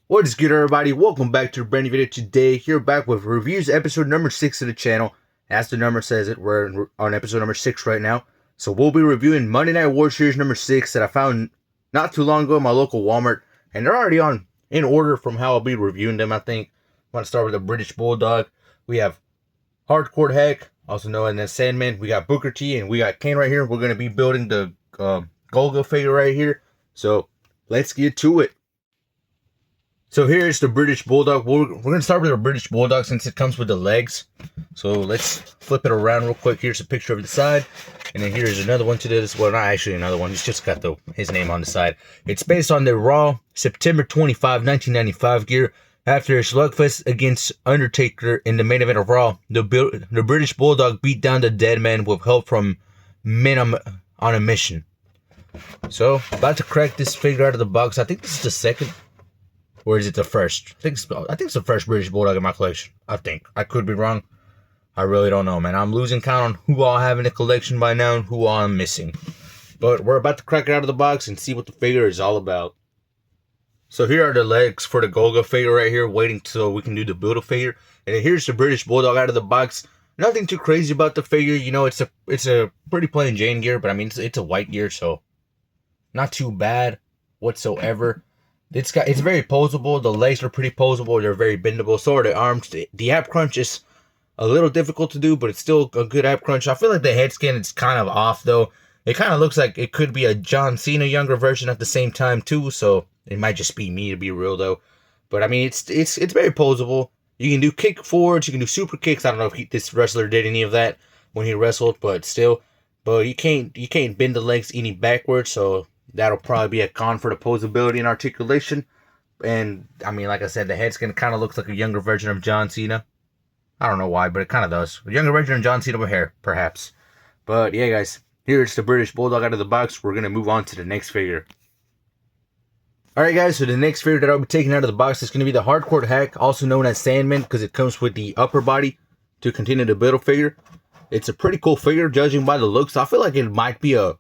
What is good, everybody? Welcome back to a brand new video. Today, here back with reviews episode number 6 of the channel. As the number says it, we're on episode number 6 right now. So we'll be reviewing Monday Night War Series number 6 that I found not too long ago in my local Walmart. And they're already in order from how I'll be reviewing them, I think. I want to start with the British Bulldog. We have Hardcore Hack, also known as Sandman. We got Booker T and we got Kane right here. We're going to be building the Golgo figure right here. So let's get to it. So here's the British Bulldog. We're going to start with the British Bulldog since it comes with the legs. So let's flip it around real quick. Here's a picture of the side. And then here's another one to this. Well, not actually another one. It's just got his name on the side. It's based on the Raw September 25, 1995 gear. After a slugfest against Undertaker in the main event of Raw, the British Bulldog beat down the Dead Man with help from men on a mission. So, about to crack this figure out of the box. I think this is the second. Or is it the first? I think it's the first British Bulldog in my collection. I think. I could be wrong. I really don't know, man. I'm losing count on who all have in the collection by now and who all I'm missing. But we're about to crack it out of the box and see what the figure is all about. So here are the legs for the Golgo figure right here, waiting so we can do the Build-A-Figure. And then here's the British Bulldog out of the box. Nothing too crazy about the figure. You know, it's a pretty plain Jane gear, but I mean, it's a white gear, so not too bad whatsoever. It's very posable. The legs are pretty posable. They're very bendable. So are the arms. The ab crunch is a little difficult to do, but it's still a good ab crunch. I feel like the head skin is kind of off, though. It kind of looks like it could be a John Cena younger version at the same time, too. So it might just be me, to be real, though. But, I mean, it's very posable. You can do kick forwards. You can do super kicks. I don't know if this wrestler did any of that when he wrestled, but still. But you can't bend the legs any backwards, so that'll probably be a con for the posability and articulation. And, I mean, like I said, the head skin kind of looks like a younger version of John Cena. I don't know why, but it kind of does. A younger version of John Cena with hair, perhaps. But, yeah, guys. Here's the British Bulldog out of the box. We're going to move on to the next figure. Alright, guys. So, the next figure that I'll be taking out of the box is going to be the Hardcore Hack, also known as Sandman, because it comes with the upper body to continue the Build-A-Figure. It's a pretty cool figure, judging by the looks. I feel like it might be a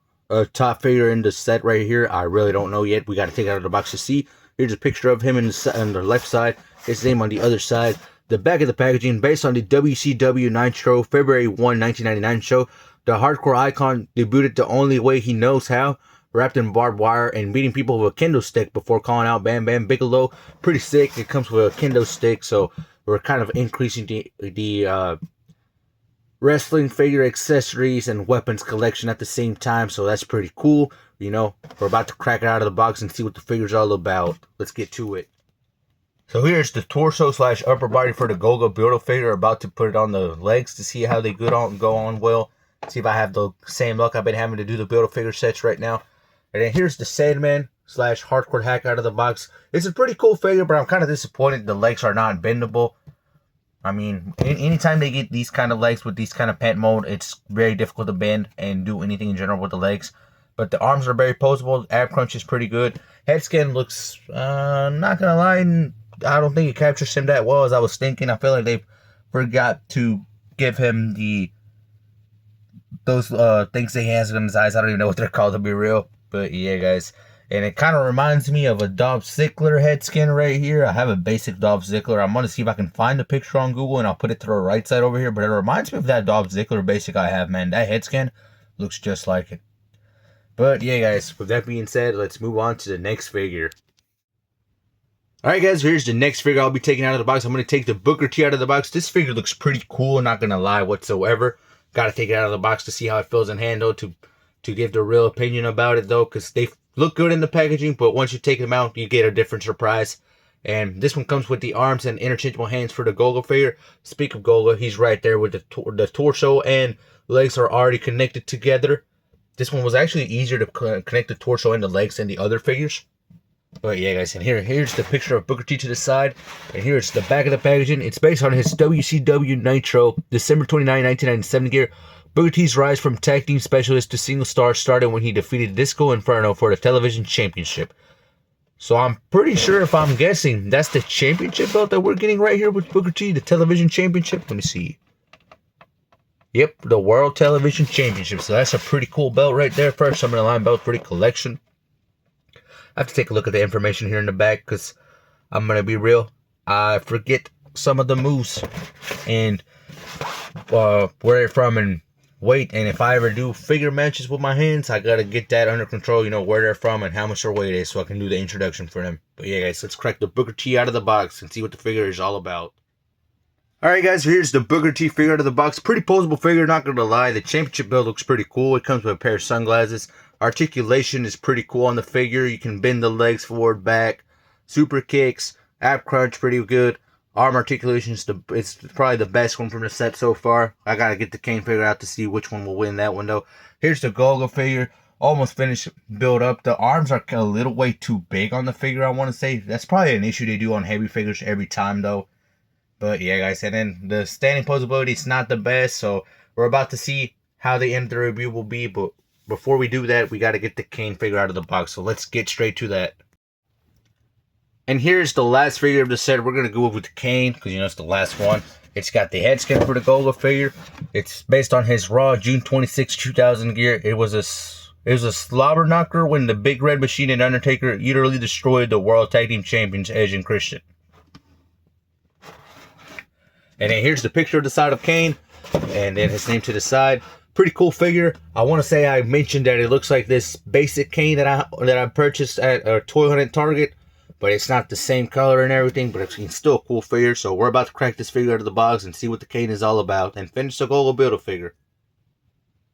top figure in the set right here. I really don't know yet. We got to take it out of the box to see. Here's a picture of him on the left side. His name on the other side. The back of the packaging, based on the WCW Nitro February 1, 1999 show. The hardcore icon debuted the only way he knows how, wrapped in barbed wire and beating people with a kendo stick before calling out Bam Bam Bigelow. Pretty sick. It comes with a kendo stick, so we're kind of increasing the wrestling figure accessories and weapons collection at the same time, so that's pretty cool. You know, we're about to crack it out of the box and see what the figure's all about. Let's get to it. So here's the torso / upper body for the Golgo Build-A-Figure. About to put it on the legs to see how they go on well. See if I have the same luck I've been having to do the Build-A-Figure sets right now. And then here's the Sandman / Hardcore Hack out of the box. It's a pretty cool figure, but I'm kind of disappointed the legs are not bendable. I mean, anytime they get these kind of legs with these kind of pant mold, it's very difficult to bend and do anything in general with the legs. But the arms are very posable. Ab crunch is pretty good. Head skin looks, not gonna lie, I don't think it captures him that well as I was thinking. I feel like they forgot to give him those things that he has on his eyes. I don't even know what they're called, to be real. But yeah, guys. And it kind of reminds me of a Dolph Ziggler head skin right here. I have a basic Dolph Ziggler. I'm going to see if I can find the picture on Google and I'll put it to the right side over here. But it reminds me of that Dolph Ziggler basic I have, man. That head skin looks just like it. But yeah, guys. With that being said, let's move on to the next figure. Alright, guys. Here's the next figure I'll be taking out of the box. I'm going to take the Booker T out of the box. This figure looks pretty cool. Not going to lie whatsoever. Got to take it out of the box to see how it feels in hand, though, to give the real opinion about it, though, because they look good in the packaging, but once you take them out, you get a different surprise. And this one comes with the arms and interchangeable hands for the Golgo figure. Speak of Golgo, he's right there with the torso and legs are already connected together. This one was actually easier to connect the torso and the legs than the other figures. But yeah, guys, and here's the picture of Booker T to the side, and here's the back of the packaging. It's based on his WCW Nitro December 29, 1997 gear. Booker T's rise from tag team specialist to single star started when he defeated Disco Inferno for the television championship. So I'm pretty sure, if I'm guessing, that's the championship belt that we're getting right here with Booker T, the television championship. Let me see. Yep, the World Television Championship. So that's a pretty cool belt right there. First Summer Line belt for the collection. I have to take a look at the information here in the back because I'm gonna be real. I forget some of the moves and where they're from and weight. And if I ever do figure matches with my hands, I gotta get that under control. You know where they're from and how much their weight is, so I can do the introduction for them. But yeah, guys, let's crack the Booker T out of the box and see what the figure is all about. Alright guys, here's the Booker T figure out of the box. Pretty posable figure, not gonna lie. The championship belt looks pretty cool. It comes with a pair of sunglasses. Articulation is pretty cool on the figure. You can bend the legs forward, back. Super kicks. Ab crunch, pretty good. Arm articulation is it's probably the best one from the set so far. I gotta get the Kane figure out to see which one will win that one though. Here's the Gogo figure. Almost finished build up. The arms are a little way too big on the figure, I want to say. That's probably an issue they do on heavy figures every time though. But yeah, guys, and then the standing posability is not the best, so we're about to see how the end of the review will be. But before we do that, we got to get the Kane figure out of the box, so let's get straight to that. And here's the last figure of the set. We're going to go with the Kane, because, you know, it's the last one. It's got the head scan for the Gogo figure. It's based on his Raw June 26, 2000 gear. It was a slobber knocker when the Big Red Machine and Undertaker utterly destroyed the World Tag Team Champions Edge and Christian. And then here's the picture of the side of Kane, and then his name to the side. Pretty cool figure. I want to say I mentioned that it looks like this basic Kane that I purchased at a Toy Hunt at Target, but it's not the same color and everything, but it's still a cool figure. So we're about to crack this figure out of the box and see what the Kane is all about, and finish the Gogo Build-A-Figure.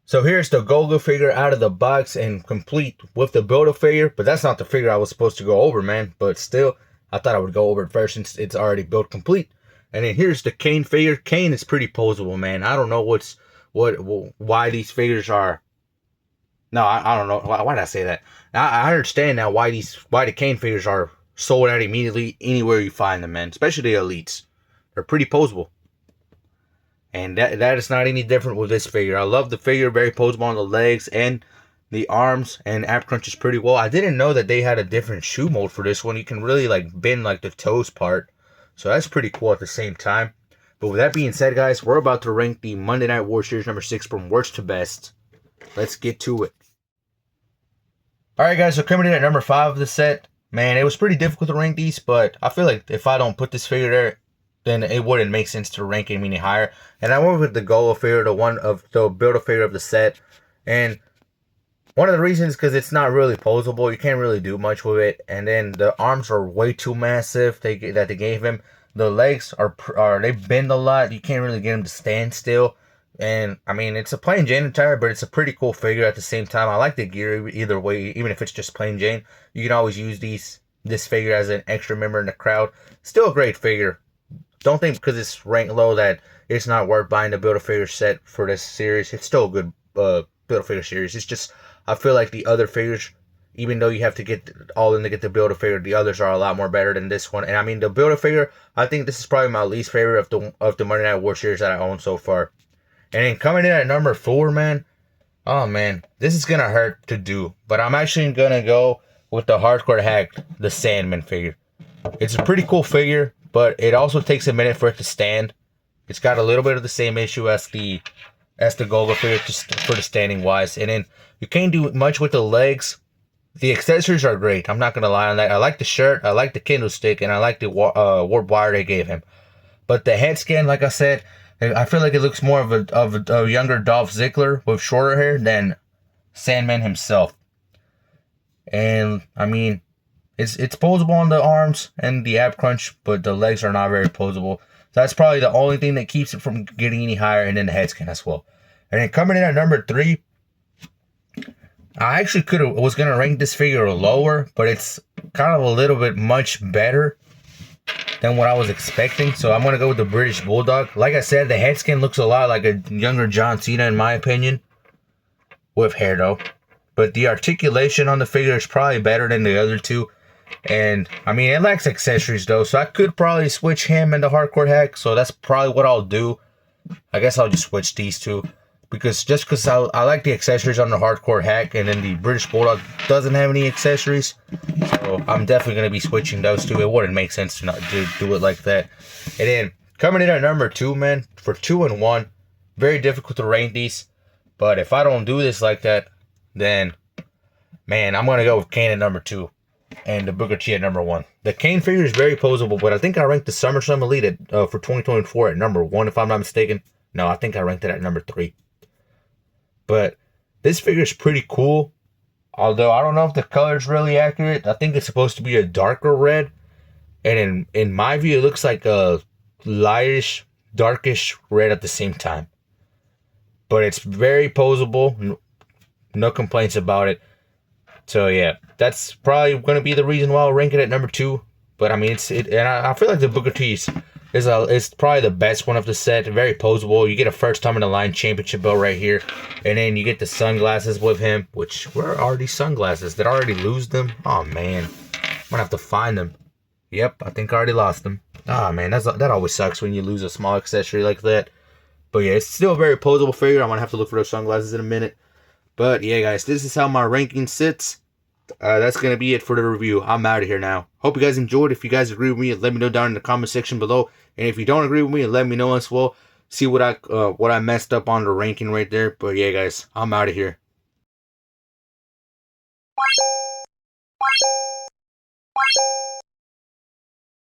So here's the Gogo figure out of the box and complete with the Build-A-Figure, but that's not the figure I was supposed to go over, man. But still, I thought I would go over it first since it's already built complete. And then here's the Kane figure. Kane is pretty posable, man. I don't know why these figures are. No, I don't know. Why did I say that? I understand now why the Kane figures are sold out immediately anywhere you find them, man. Especially the elites. They're pretty posable. And that is not any different with this figure. I love the figure, very posable on the legs and the arms, and ab crunches pretty well. I didn't know that they had a different shoe mold for this one. You can really like bend like the toes part. So that's pretty cool at the same time. But with that being said, guys, we're about to rank the Monday Night War Series number 6 from worst to best. Let's get to it. Alright, guys, so coming in at number 5 of the set. Man, it was pretty difficult to rank these, but I feel like if I don't put this figure there, then it wouldn't make sense to rank him any higher. And I went with the Gogo figure, the Build-A-Figure of the set. And one of the reasons because it's not really posable. You can't really do much with it. And then the arms are way too massive that they gave him. The legs they bend a lot. You can't really get him to stand still. And I mean, it's a plain Jane attire, but it's a pretty cool figure at the same time. I like the gear either way, even if it's just plain Jane. You can always use this figure as an extra member in the crowd. Still a great figure. Don't think because it's ranked low that it's not worth buying the Build-A-Figure set for this series. It's still a good Build-A-Figure series. It's just, I feel like the other figures, even though you have to get all in to get the Build-A-Figure, the others are a lot more better than this one. And I mean, the Build-A-Figure, I think this is probably my least favorite of the Monday Night War series that I own so far. And then coming in at number 4, man. Oh, man. This is going to hurt to do. But I'm actually going to go with the Hardcore Hack, the Sandman figure. It's a pretty cool figure, but it also takes a minute for it to stand. It's got a little bit of the same issue as the Gogo figure, just for the standing wise. And then you can't do much with the legs. The accessories are great. I'm not going to lie on that. I like the shirt. I like the kendo stick. And I like the warp wire they gave him. But the head scan, like I said, I feel like it looks more of a younger Dolph Ziggler with shorter hair than Sandman himself. And, I mean, it's posable on the arms and the ab crunch, but the legs are not very posable. So that's probably the only thing that keeps it from getting any higher, and then the head scan as well. And then coming in at number 3, I actually was going to rank this figure lower, but it's kind of a little bit much better than what I was expecting. So I'm going to go with the British Bulldog. Like I said, the head scan looks a lot like a younger John Cena in my opinion. With hair though. But the articulation on the figure is probably better than the other two. And I mean, it lacks accessories though. So I could probably switch him and the Hardcore Hack. So that's probably what I'll do. I guess I'll just switch these two. Because I like the accessories on the Hardcore Hack, and then the British Bulldog doesn't have any accessories. So I'm definitely going to be switching those two. It wouldn't make sense to not do it like that. And then coming in at number 2, man, for 2 and 1, very difficult to rank these. But if I don't do this like that, then, man, I'm going to go with Kane at number 2. and the Booker T at number 1. The Kane figure is very posable, but I think I ranked the SummerSlam Elite at, for 2024 at number 1, if I'm not mistaken. No, I think I ranked it at number 3. But this figure is pretty cool, although I don't know if the color is really accurate. I think it's supposed to be a darker red, and in my view, it looks like a lightish, darkish red at the same time. But it's very posable. No complaints about it. So yeah, that's probably going to be the reason why I'll rank it at number 2. But I mean, and I feel like the Booker T is probably the best one of the set. Very posable. You get a first time in the line championship belt right here, and then you get the sunglasses with him, which were already sunglasses. Did I already lose them? Oh man, I'm gonna have to find them. Yep, I think I already lost them. Ah man, that always sucks when you lose a small accessory like that. But yeah, it's still a very posable figure. I'm gonna have to look for those sunglasses in a minute. But yeah, guys, this is how my ranking sits. That's going to be it for the review. I'm out of here now. Hope you guys enjoyed. If you guys agree with me, let me know down in the comment section below. And if you don't agree with me, let me know as well. See what I messed up on the ranking right there. But yeah, guys, I'm out of here.